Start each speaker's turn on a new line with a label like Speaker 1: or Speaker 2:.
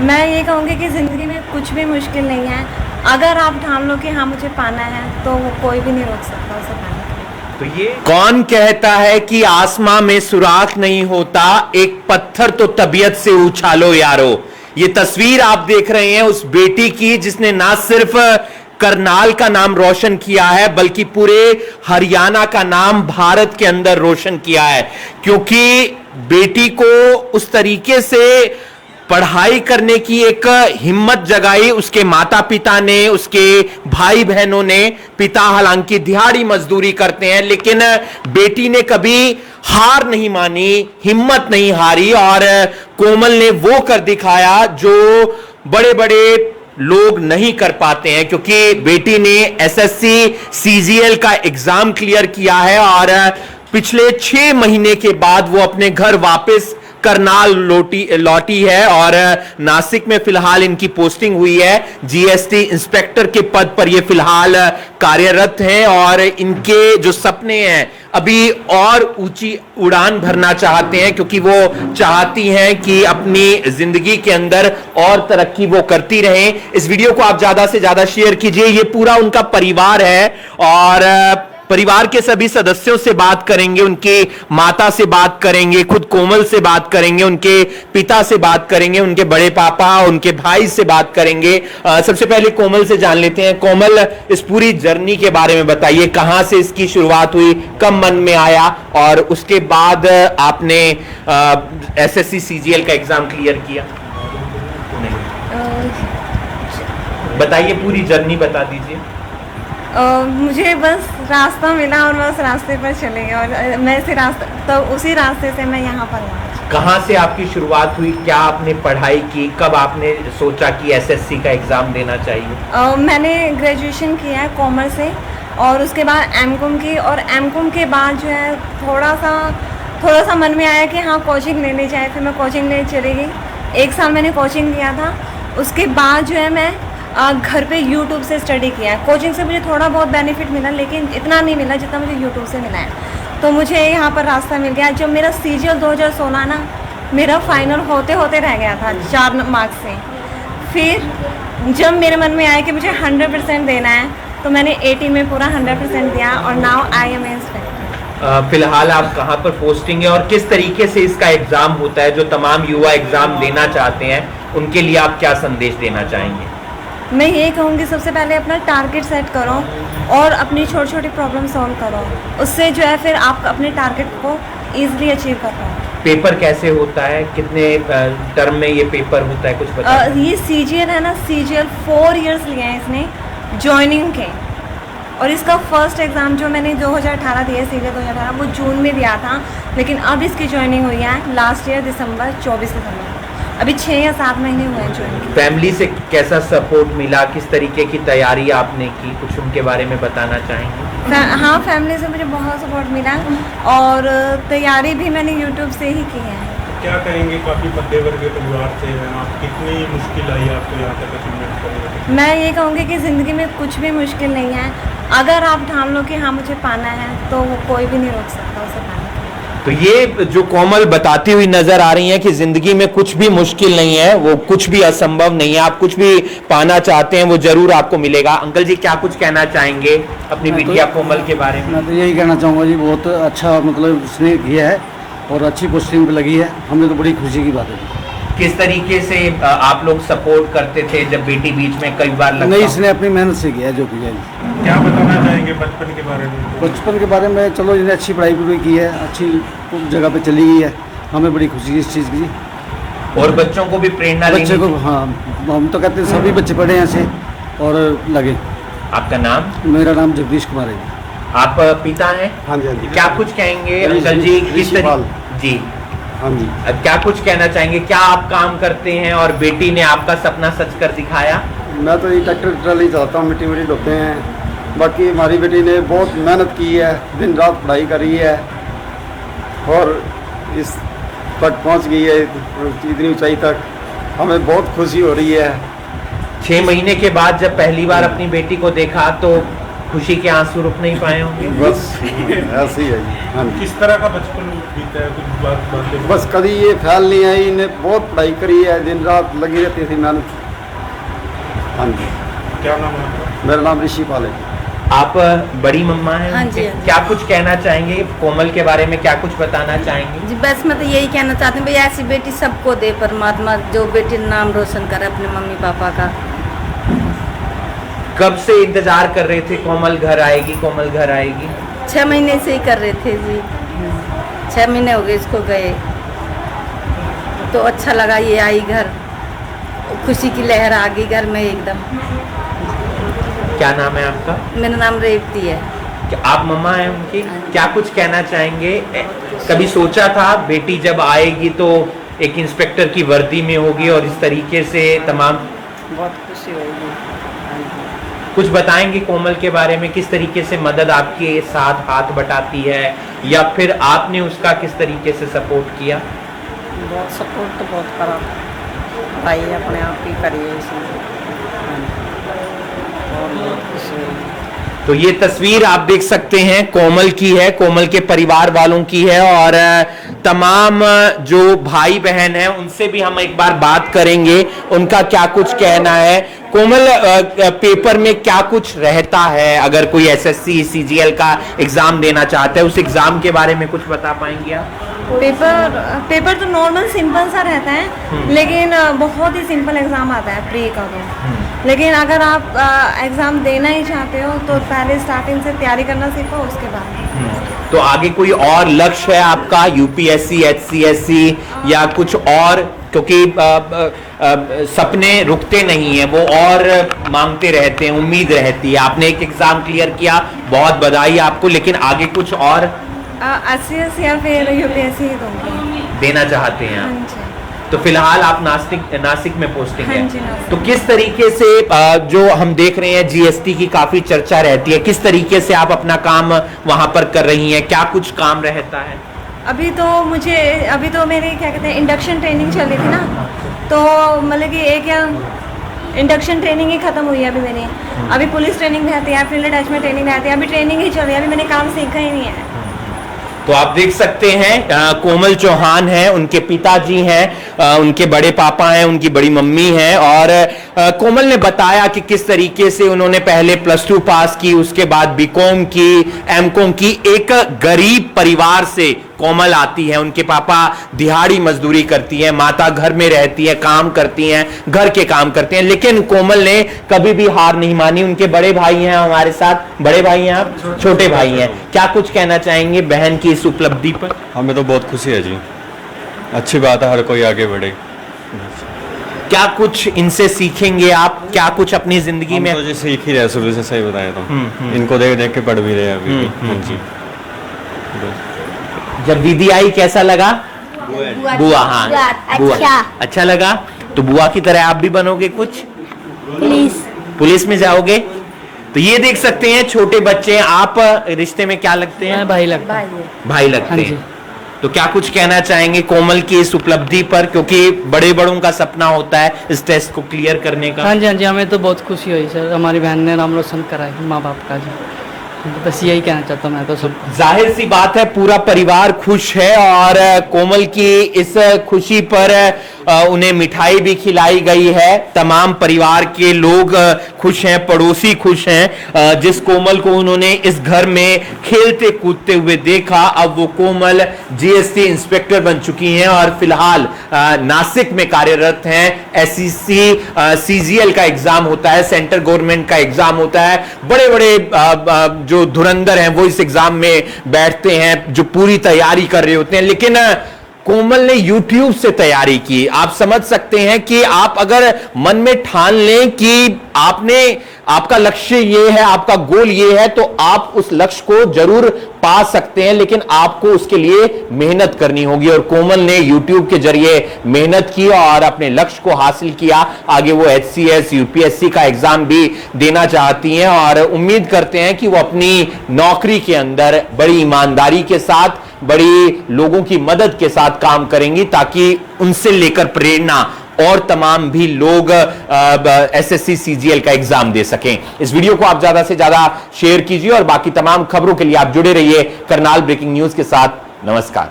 Speaker 1: मैं ये कहूँगी कि ज़िंदगी में कुछ भी मुश्किल नहीं है। अगर आप ठान लो कि हाँ मुझे पाना है तो वो कोई भी नहीं रोक सकता उसे पाने के लिए।
Speaker 2: तो ये कौन कहता है कि आसमां में सुराख नहीं होता, एक पत्थर तो तबीयत से उछालो यारो। ये तस्वीर आप देख रहे हैं उस बेटी की जिसने ना सिर्फ करनाल का नाम रोशन किया है बल्कि पूरे हरियाणा का नाम भारत के अंदर रोशन किया है, क्योंकि बेटी को उस तरीके से पढ़ाई करने की एक हिम्मत जगाई उसके माता पिता ने, उसके भाई बहनों ने। पिता हालांकि दिहाड़ी मजदूरी करते हैं लेकिन बेटी ने कभी हार नहीं मानी, हिम्मत नहीं हारी और कोमल ने वो कर दिखाया जो बड़े बड़े लोग नहीं कर पाते हैं, क्योंकि बेटी ने एसएससी सीजीएल का एग्जाम क्लियर किया है और पिछले 6 महीने के बाद वो अपने घर वापस करनाल लौटी है और नासिक में फिलहाल इनकी पोस्टिंग हुई है। जीएसटी इंस्पेक्टर के पद पर ये फिलहाल कार्यरत हैं और इनके जो सपने हैं अभी और ऊंची उड़ान भरना चाहते हैं, क्योंकि वो चाहती हैं कि अपनी जिंदगी के अंदर और तरक्की वो करती रहें। इस वीडियो को आप ज्यादा से ज्यादा शेयर कीजिए। ये पूरा उनका परिवार है और परिवार के सभी सदस्यों से बात करेंगे, उनके माता से बात करेंगे, खुद कोमल से बात करेंगे, उनके पिता से बात करेंगे, उनके बड़े पापा, उनके भाई से बात करेंगे। सबसे पहले कोमल से जान लेते हैं। कोमल, इस पूरी जर्नी के बारे में बताइए, कहां से इसकी शुरुआत हुई, कब मन में आया और उसके बाद आपने एसएससी सीजीएल का एग्जाम क्लियर किया? बताइए, पूरी जर्नी बता दीजिए।
Speaker 1: मुझे बस रास्ता मिला और मैं उस रास्ते पर चले गई और मैं उसी रास्ते से मैं यहाँ पर हूँ।
Speaker 2: कहाँ से आपकी शुरुआत हुई, क्या आपने पढ़ाई की, कब आपने सोचा कि एसएससी का एग्जाम देना चाहिए?
Speaker 1: मैंने ग्रेजुएशन किया है कॉमर्स से और उसके बाद एमकॉम की, और एमकॉम के बाद जो है थोड़ा सा मन में आया कि हाँ कोचिंग लेनी चाहिए। फिर मैं कोचिंग लेने चली गई। 1 साल मैंने कोचिंग लिया था। उसके बाद जो है मैं घर पे YouTube से स्टडी किया है। कोचिंग से मुझे थोड़ा बहुत बेनिफिट मिला लेकिन इतना नहीं मिला जितना मुझे YouTube से मिला है। तो मुझे यहाँ पर रास्ता मिल गया। जब मेरा सीजीएल 2016 ना मेरा फाइनल होते होते रह गया था 4 मार्क्स से, फिर जब मेरे मन में आया कि मुझे 100% देना है तो मैंने 18 में पूरा 100% दिया और नाउ आई एम इंस्पेक्टर।
Speaker 2: फिलहाल आप कहाँ पर पोस्टिंग है और किस तरीके से इसका एग्जाम होता है? जो तमाम युवा एग्जाम देना चाहते हैं उनके लिए आप क्या संदेश देना चाहेंगे?
Speaker 1: मैं ये कहूँगी सबसे पहले अपना टारगेट सेट करो और अपनी छोटी छोटी प्रॉब्लम सॉल्व करो। उससे जो है फिर आप अपने टारगेट को ईजिली अचीव कर पाओ।
Speaker 2: पेपर कैसे होता है, कितने टर्म में ये पेपर होता है, कुछ बताइए।
Speaker 1: ये सीजीएल है ना, सीजीएल 4 इयर्स लिए हैं इसने ज्वाइनिंग के, और इसका फर्स्ट एग्ज़ाम जो मैंने 2018 दिया सीजीएल 2018 वो जून में दिया था, लेकिन अब इसकी ज्वाइनिंग हुई है लास्ट ईयर 24 दिसंबर। अभी 6 या 7 महीने हुए हैं ज्वाइन।
Speaker 2: फैमिली से कैसा सपोर्ट मिला, किस तरीके की तैयारी आपने की, कुछ उनके बारे में बताना चाहेंगे?
Speaker 1: हाँ, फैमिली से मुझे बहुत सपोर्ट मिला और तैयारी भी मैंने यूट्यूब से ही की है।
Speaker 3: क्या कहेंगे, काफ़ी मध्यवर्ग के परिवार से हैं आप, कितनी मुश्किल आई आपको यहाँ तक अचीवमेंट करने?
Speaker 1: मैं ये कहूँगी कि ज़िंदगी में कुछ भी मुश्किल नहीं है। अगर आप ठान लो कि हाँ मुझे पाना है तो वो कोई भी नहीं रोक सकता उसे पाने के लिए।
Speaker 2: तो ये जो कोमल बताती हुई नजर आ रही हैं कि जिंदगी में कुछ भी मुश्किल नहीं है, वो कुछ भी असंभव नहीं है। आप कुछ भी पाना चाहते हैं वो जरूर आपको मिलेगा। अंकल जी, क्या कुछ कहना चाहेंगे अपनी बिटिया कोमल के बारे में?
Speaker 4: मैं तो यही कहना चाहूँगा जी, बहुत अच्छा मतलब उसने किया है और अच्छी पोस्टिंग पे लगी है। हमें तो बड़ी खुशी की बात है।
Speaker 2: किस तरीके से आप लोग सपोर्ट करते थे जब बेटी बीच में कई बार लगता?
Speaker 4: नहीं, इसने अपनी मेहनत से किया जो किया है।
Speaker 3: क्या बताना चाहेंगे बचपन के बारे में?
Speaker 4: बचपन के बारे में चलो, इसने अच्छी पढ़ाई पूरी की है, अच्छी जगह पे चली गई है। हमें बड़ी खुशी है इस चीज़ की।
Speaker 2: और बच्चों को भी प्रेरणा
Speaker 4: बच्चे को, हाँ, हम तो कहते हैं सभी बच्चे पढ़े हैं ऐसे और लगे।
Speaker 2: आपका नाम?
Speaker 4: मेरा नाम जगदीश कुमार है।
Speaker 2: आप पिता हैं?
Speaker 4: हाँ जी, हाँ जी।
Speaker 2: क्या कुछ कहेंगे अंकल जी? किस तरीके जी,
Speaker 4: हाँ जी,
Speaker 2: क्या कुछ कहना चाहेंगे? क्या आप काम करते हैं और बेटी ने आपका सपना सच कर दिखाया?
Speaker 4: मैं तो ये ट्रैक्टर ट्राली चलाता हूँ, मिट्टी मिट्टी ढोते हैं। बाकी हमारी बेटी ने बहुत मेहनत की है, दिन रात पढ़ाई करी है और इस तक पहुँच गई है, इतनी ऊंचाई तक। हमें बहुत खुशी हो रही है।
Speaker 2: 6 महीने के बाद जब पहली बार अपनी बेटी को देखा तो खुशी के आंसू रुक नहीं पाए होंगे।
Speaker 4: बस ऐसे ही है जी। हाँ जी।
Speaker 3: किस तरह का बचपन बीता है, कुछ बातें
Speaker 4: बस कभी ये ख्याल नहीं आई, इन्हें बहुत पढ़ाई करी है, दिन रात लगी रहती थी मेहनत। हाँ जी।
Speaker 3: क्या नाम है आपका?
Speaker 4: मेरा नाम ऋषि पाल है।
Speaker 2: आप बड़ी मम्मा हैं
Speaker 5: हाँ
Speaker 2: उनके?
Speaker 5: जी, हाँ जी।
Speaker 2: क्या कुछ कहना चाहेंगे कोमल के बारे में, क्या कुछ बताना चाहेंगे?
Speaker 5: जी बस मैं तो यही कहना चाहती हूँ भाई ऐसी बेटी सबको दे परमात्मा, जो बेटी नाम रोशन करे अपने मम्मी पापा का।
Speaker 2: कब से इंतजार कर रहे थे कोमल घर आएगी, कोमल घर आएगी?
Speaker 5: 6 महीने से ही कर रहे थे जी। 6 महीने हो गए इसको गए, तो अच्छा लगा ये आई घर, खुशी की लहर आ गई घर में एकदम।
Speaker 2: क्या नाम है आपका?
Speaker 5: मेरा नाम रेवती है।
Speaker 2: क्या आप मम्मा हैं उनकी?
Speaker 5: हाँ जी।
Speaker 2: क्या कुछ कहना चाहेंगे? कभी सोचा था बेटी जब आएगी तो एक इंस्पेक्टर की वर्दी में होगी और इस तरीके से तमाम?
Speaker 5: बहुत खुशी होगी।
Speaker 2: कुछ बताएंगे कोमल के बारे में, किस तरीके से मदद आपके साथ हाथ बटाती है या फिर आपने उसका किस तरीके से सपोर्ट किया?
Speaker 5: बहुत सपोर्ट तो बहुत करा भाई, अपने आप ही करिए इसमें। बहुत खुशी हुई।
Speaker 2: तो ये तस्वीर आप देख सकते हैं कोमल की है, कोमल के परिवार वालों की है और तमाम जो भाई बहन हैं उनसे भी हम एक बार बात करेंगे, उनका क्या कुछ कहना है। कोमल, पेपर में क्या कुछ रहता है अगर कोई एसएससी सीजीएल का एग्जाम देना चाहता है, उस एग्जाम के बारे में कुछ बता पाएंगे आप?
Speaker 1: पेपर तो नॉर्मल सिंपल सा रहता है, लेकिन बहुत ही सिंपल एग्जाम आता है प्री का तो। लेकिन अगर आप एग्जाम देना ही चाहते हो तो पहले स्टार्टिंग से तैयारी करना सीखो, उसके बाद।
Speaker 2: तो आगे कोई और लक्ष्य है आपका, यूपीएससी, एचसीएससी या कुछ और? क्योंकि सपने रुकते नहीं है, वो और मांगते रहते हैं, उम्मीद रहती है। आपने एक एग्जाम क्लियर किया, बहुत बधाई आपको, लेकिन आगे कुछ और
Speaker 1: एचसीएस या फिर यूपीएससी दूंगी।
Speaker 2: देना चाहते हैं
Speaker 1: हाँ
Speaker 2: आप?
Speaker 1: जी।
Speaker 2: तो फिलहाल आप नासिक में पोस्टिंग
Speaker 1: हाँ
Speaker 2: है।
Speaker 1: जी, नासिक।
Speaker 2: तो किस तरीके से जो हम देख रहे हैं जीएसटी की काफी चर्चा रहती है, किस तरीके से आप अपना काम वहां पर कर रही हैं, क्या कुछ काम रहता है?
Speaker 1: अभी तो मेरी क्या कहते हैं इंडक्शन ट्रेनिंग चल रही थी ना, तो मतलब कि एक इंडक्शन ट्रेनिंग ही खत्म हुई है अभी मेरी। अभी पुलिस ट्रेनिंग रहती है, फील्ड अटैचमेंट ट्रेनिंग रहती है, अभी ट्रेनिंग ही चल रही है, अभी मैंने काम सीखा ही नहीं है।
Speaker 2: तो आप देख सकते हैं कोमल चौहान है, उनके पिताजी हैं, उनके बड़े पापा हैं, उनकी बड़ी मम्मी हैं और कोमल ने बताया कि किस तरीके से उन्होंने पहले +2 पास की, उसके बाद बीकॉम की, एमकॉम की। एक गरीब परिवार से कोमल आती है, उनके पापा दिहाड़ी मजदूरी करती हैं, माता घर में रहती है, काम करती हैं, घर के काम करते हैं, लेकिन कोमल ने कभी भी हार नहीं मानी। उनके बड़े भाई हैं हमारे साथ। बड़े भाई हैं आप? छोटे भाई हैं। क्या कुछ कहना चाहेंगे बहन की इस उपलब्धि पर?
Speaker 6: हमें तो बहुत खुशी है जी, अच्छी बात है, हर कोई आगे बढ़े।
Speaker 2: क्या कुछ इनसे सीखेंगे आप, क्या कुछ अपनी जिंदगी में?
Speaker 6: तो जी सीख ही रहे शुरू से, सही बताया तो इनको देख देख के पढ़ भी रहे अभी भी। हाँ जी।
Speaker 2: जब दीदी आई कैसा लगा? बुआ, हाँ बुआ, अच्छा लगा। तो बुआ की तरह आप भी बनोगे कुछ? पुलिस में जाओगे? तो ये देख सकते हैं छोटे बच्चे। आप रिश्ते में क्या लगते हैं?
Speaker 7: भाई लगता है।
Speaker 2: भाई लगते
Speaker 7: हाँ जी।
Speaker 2: हैं। तो क्या कुछ कहना चाहेंगे कोमल की इस उपलब्धि पर, क्योंकि बड़े बड़ों का सपना होता है इस टेस्ट को क्लियर करने का?
Speaker 7: हाँ जी, हमें तो बहुत खुशी हुई सर, हमारी बहन ने नाम रोशन करा है माँ बाप का जी। तो बस यही कहना चाहता हूँ मैं तो सब।
Speaker 2: जाहिर सी बात है पूरा परिवार खुश है और कोमल की इस खुशी पर उन्हें मिठाई भी खिलाई गई है। तमाम परिवार के लोग खुश हैं, पड़ोसी खुश हैं। जिस कोमल को उन्होंने इस घर में खेलते कूदते हुए देखा, अब वो कोमल जीएसटी इंस्पेक्टर बन चुकी हैं और फिलहाल नासिक में कार्यरत हैं। एसएससी सीजीएल का एग्जाम होता है, सेंट्रल गवर्नमेंट का एग्जाम होता है। बड़े बड़े जो धुरंधर हैं वो इस एग्जाम में बैठते हैं, जो पूरी तैयारी कर रहे होते हैं, लेकिन कोमल ने YouTube से तैयारी की। आप समझ सकते हैं कि आप अगर मन में ठान लें कि आपका लक्ष्य ये है, आपका गोल ये है, तो आप उस लक्ष्य को जरूर पा सकते हैं, लेकिन आपको उसके लिए मेहनत करनी होगी। और कोमल ने YouTube के जरिए मेहनत की और अपने लक्ष्य को हासिल किया। आगे वो HCS, UPSC का एग्जाम भी देना चाहती हैं और उम्मीद करते हैं कि वो अपनी नौकरी के अंदर बड़ी ईमानदारी के साथ, बड़ी लोगों की मदद के साथ काम करेंगी, ताकि उनसे लेकर प्रेरणा और तमाम भी लोग SSC CGL का एग्जाम दे सकें। इस वीडियो को आप ज्यादा से ज्यादा शेयर कीजिए और बाकी तमाम खबरों के लिए आप जुड़े रहिए करनाल ब्रेकिंग न्यूज के साथ। नमस्कार।